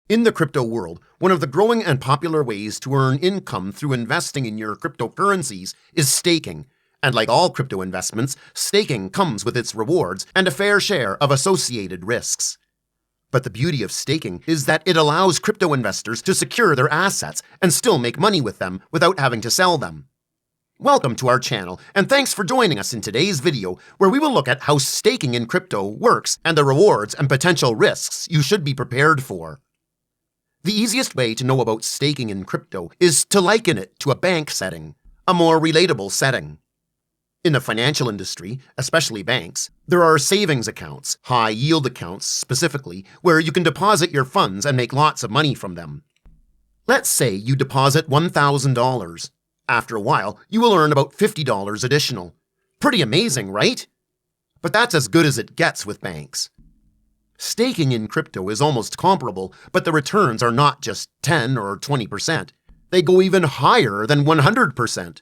In the crypto world, one of the growing and popular ways to earn income through investing in your cryptocurrencies is staking. And like all crypto investments, staking comes with its rewards and a fair share of associated risks. But the beauty of staking is that it allows crypto investors to secure their assets and still make money with them without having to sell them. Welcome to our channel, and thanks for joining us in today's video, where we will look at how staking in crypto works and the rewards and potential risks you should be prepared for. The easiest way to know about staking in crypto is to liken it to a bank setting, a more relatable setting. In the financial industry, especially banks, there are savings accounts, high-yield accounts specifically, where you can deposit your funds and make lots of money from them. Let's say you deposit $1,000. After a while, you will earn about $50 additional. Pretty amazing, right? But that's as good as it gets with banks. Staking in crypto is almost comparable, but the returns are not just 10 or 20%. They go even higher than 100%.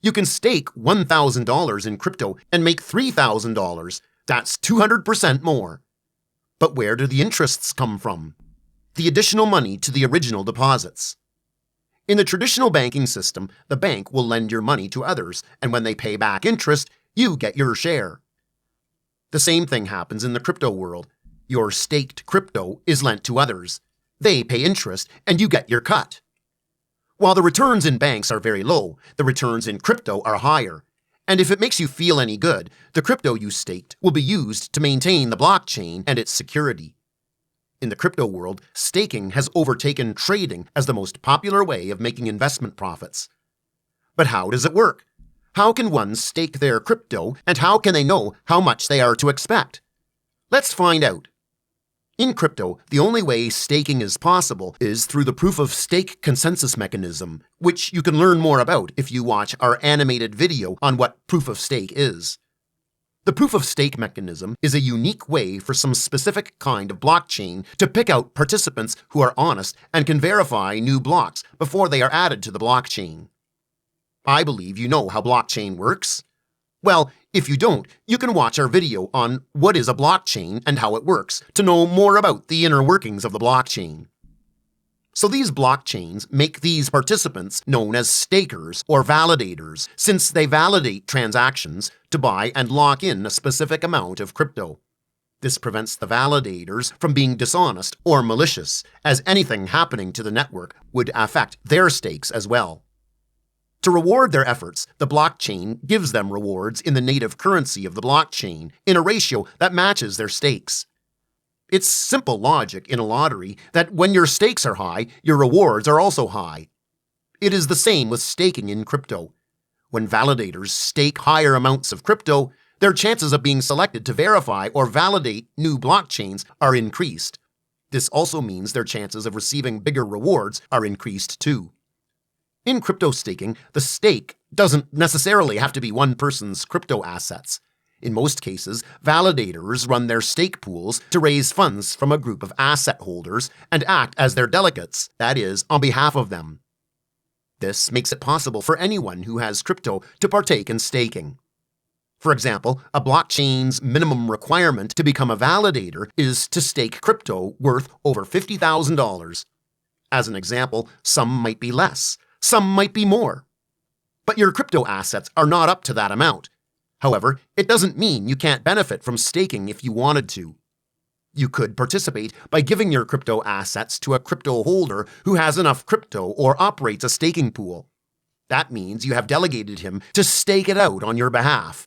You can stake $1,000 in crypto and make $3,000. That's 200% more. But where do the interests come from? The additional money to the original deposits. In the traditional banking system, the bank will lend your money to others, and when they pay back interest, you get your share. The same thing happens in the crypto world. Your staked crypto is lent to others. They pay interest, and you get your cut. While the returns in banks are very low, the returns in crypto are higher. And if it makes you feel any good, the crypto you staked will be used to maintain the blockchain and its security. In the crypto world, staking has overtaken trading as the most popular way of making investment profits. But how does it work? How can one stake their crypto, and how can they know how much they are to expect? Let's find out. In crypto, the only way staking is possible is through the proof-of-stake consensus mechanism, which you can learn more about if you watch our animated video on what proof-of-stake is. The proof-of-stake mechanism is a unique way for some specific kind of blockchain to pick out participants who are honest and can verify new blocks before they are added to the blockchain. I believe you know how blockchain works. Well, if you don't, you can watch our video on what is a blockchain and how it works to know more about the inner workings of the blockchain. So these blockchains make these participants known as stakers or validators, since they validate transactions to buy and lock in a specific amount of crypto. This prevents the validators from being dishonest or malicious, as anything happening to the network would affect their stakes as well. To reward their efforts, the blockchain gives them rewards in the native currency of the blockchain in a ratio that matches their stakes. It's simple logic in a lottery that when your stakes are high, your rewards are also high. It is the same with staking in crypto. When validators stake higher amounts of crypto, their chances of being selected to verify or validate new blockchains are increased. This also means their chances of receiving bigger rewards are increased too. In crypto staking, the stake doesn't necessarily have to be one person's crypto assets. In most cases, validators run their stake pools to raise funds from a group of asset holders and act as their delegates, that is, on behalf of them. This makes it possible for anyone who has crypto to partake in staking. For example, a blockchain's minimum requirement to become a validator is to stake crypto worth over $50,000. As an example, some might be less. Some might be more. But your crypto assets are not up to that amount. However, it doesn't mean you can't benefit from staking if you wanted to. You could participate by giving your crypto assets to a crypto holder who has enough crypto or operates a staking pool. That means you have delegated him to stake it out on your behalf.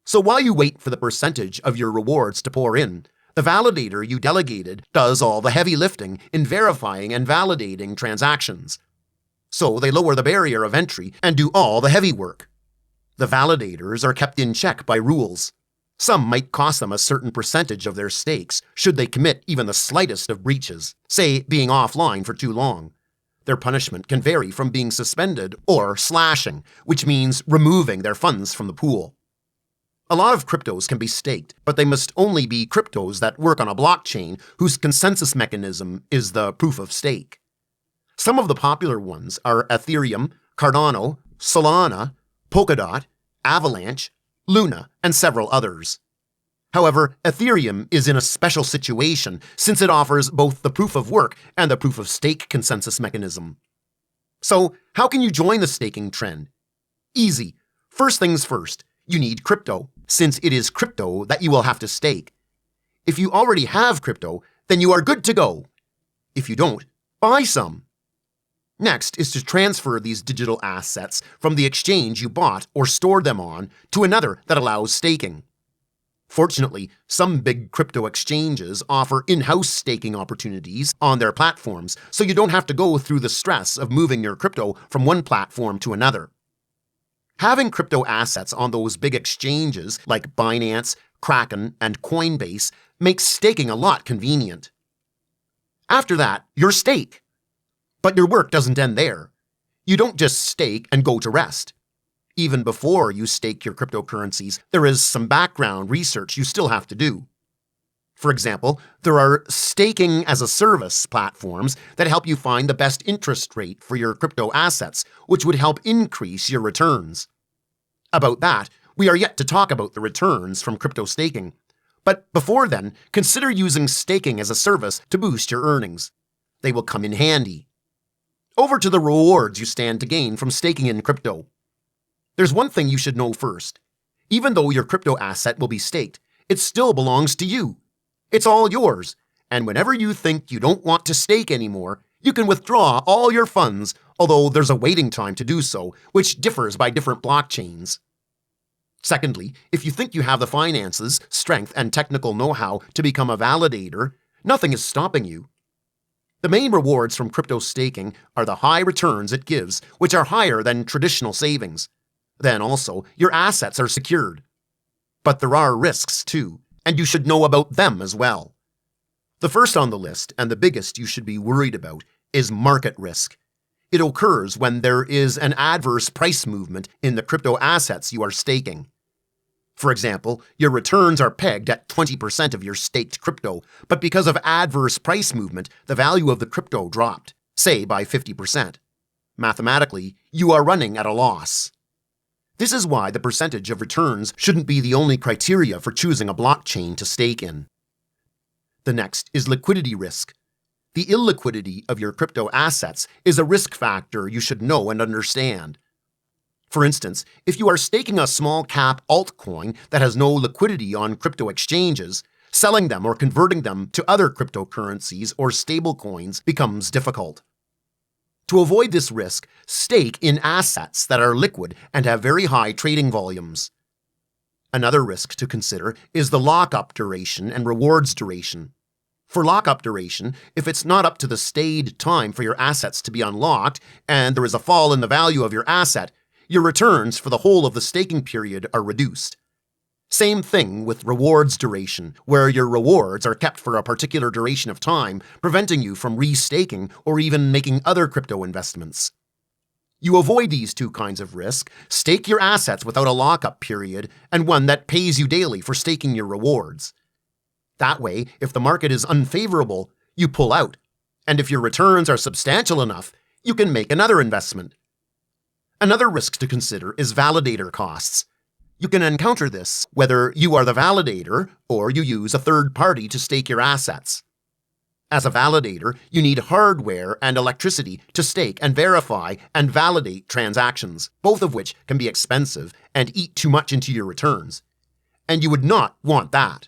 So while you wait for the percentage of your rewards to pour in, the validator you delegated does all the heavy lifting in verifying and validating transactions. So they lower the barrier of entry and do all the heavy work. The validators are kept in check by rules. Some might cost them a certain percentage of their stakes should they commit even the slightest of breaches, say being offline for too long. Their punishment can vary from being suspended or slashing, which means removing their funds from the pool. A lot of cryptos can be staked, but they must only be cryptos that work on a blockchain whose consensus mechanism is the proof of stake. Some of the popular ones are Ethereum, Cardano, Solana, Polkadot, Avalanche, Luna, and several others. However, Ethereum is in a special situation since it offers both the proof of work and the proof of stake consensus mechanism. So, how can you join the staking trend? Easy. First things first, you need crypto, since it is crypto that you will have to stake. If you already have crypto, then you are good to go. If you don't, buy some. Next is to transfer these digital assets from the exchange you bought or stored them on to another that allows staking. Fortunately, some big crypto exchanges offer in-house staking opportunities on their platforms, so you don't have to go through the stress of moving your crypto from one platform to another. Having crypto assets on those big exchanges like Binance, Kraken, and Coinbase makes staking a lot convenient. After that, you're stake. But your work doesn't end there. You don't just stake and go to rest. Even before you stake your cryptocurrencies, there is some background research you still have to do. For example, there are staking as a service platforms that help you find the best interest rate for your crypto assets, which would help increase your returns. About that, we are yet to talk about the returns from crypto staking. But before then, consider using staking as a service to boost your earnings. They will come in handy. Over to the rewards you stand to gain from staking in crypto. There's one thing you should know first. Even though your crypto asset will be staked, it still belongs to you. It's all yours, and whenever you think you don't want to stake anymore, you can withdraw all your funds, although there's a waiting time to do so, which differs by different blockchains. Secondly, if you think you have the finances, strength, and technical know-how to become a validator, nothing is stopping you. The main rewards from crypto staking are the high returns it gives, which are higher than traditional savings. Then also, your assets are secured. But there are risks too, and you should know about them as well. The first on the list, and the biggest you should be worried about, is market risk. It occurs when there is an adverse price movement in the crypto assets you are staking. For example, your returns are pegged at 20% of your staked crypto, but because of adverse price movement, the value of the crypto dropped, say by 50%. Mathematically, you are running at a loss. This is why the percentage of returns shouldn't be the only criteria for choosing a blockchain to stake in. The next is liquidity risk. The illiquidity of your crypto assets is a risk factor you should know and understand. For instance, if you are staking a small cap altcoin that has no liquidity on crypto exchanges, selling them or converting them to other cryptocurrencies or stablecoins becomes difficult. To avoid this risk, stake in assets that are liquid and have very high trading volumes. Another risk to consider is the lockup duration and rewards duration. For lockup duration, if it's not up to the stated time for your assets to be unlocked and there is a fall in the value of your asset, your returns for the whole of the staking period are reduced. Same thing with rewards duration, where your rewards are kept for a particular duration of time, preventing you from restaking or even making other crypto investments. You avoid these two kinds of risk, stake your assets without a lockup period, and one that pays you daily for staking your rewards. That way, if the market is unfavorable, you pull out, and if your returns are substantial enough, you can make another investment. Another risk to consider is validator costs. You can encounter this whether you are the validator or you use a third party to stake your assets. As a validator, you need hardware and electricity to stake and verify and validate transactions, both of which can be expensive and eat too much into your returns. And you would not want that.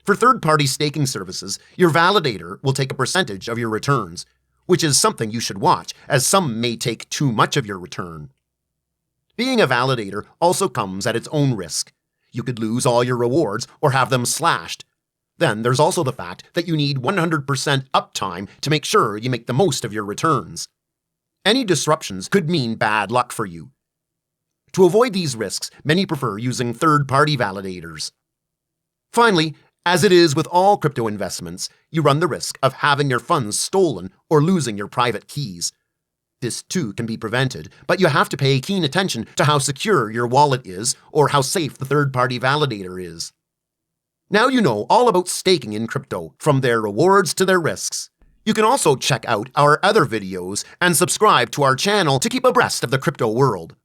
For third-party staking services, your validator will take a percentage of your returns, which is something you should watch, as some may take too much of your return. Being a validator also comes at its own risk. You could lose all your rewards or have them slashed. Then there's also the fact that you need 100% uptime to make sure you make the most of your returns. Any disruptions could mean bad luck for you. To avoid these risks, many prefer using third-party validators. Finally, as it is with all crypto investments, you run the risk of having your funds stolen or losing your private keys. This too can be prevented, but you have to pay keen attention to how secure your wallet is or how safe the third-party validator is. Now you know all about staking in crypto, from their rewards to their risks. You can also check out our other videos and subscribe to our channel to keep abreast of the crypto world.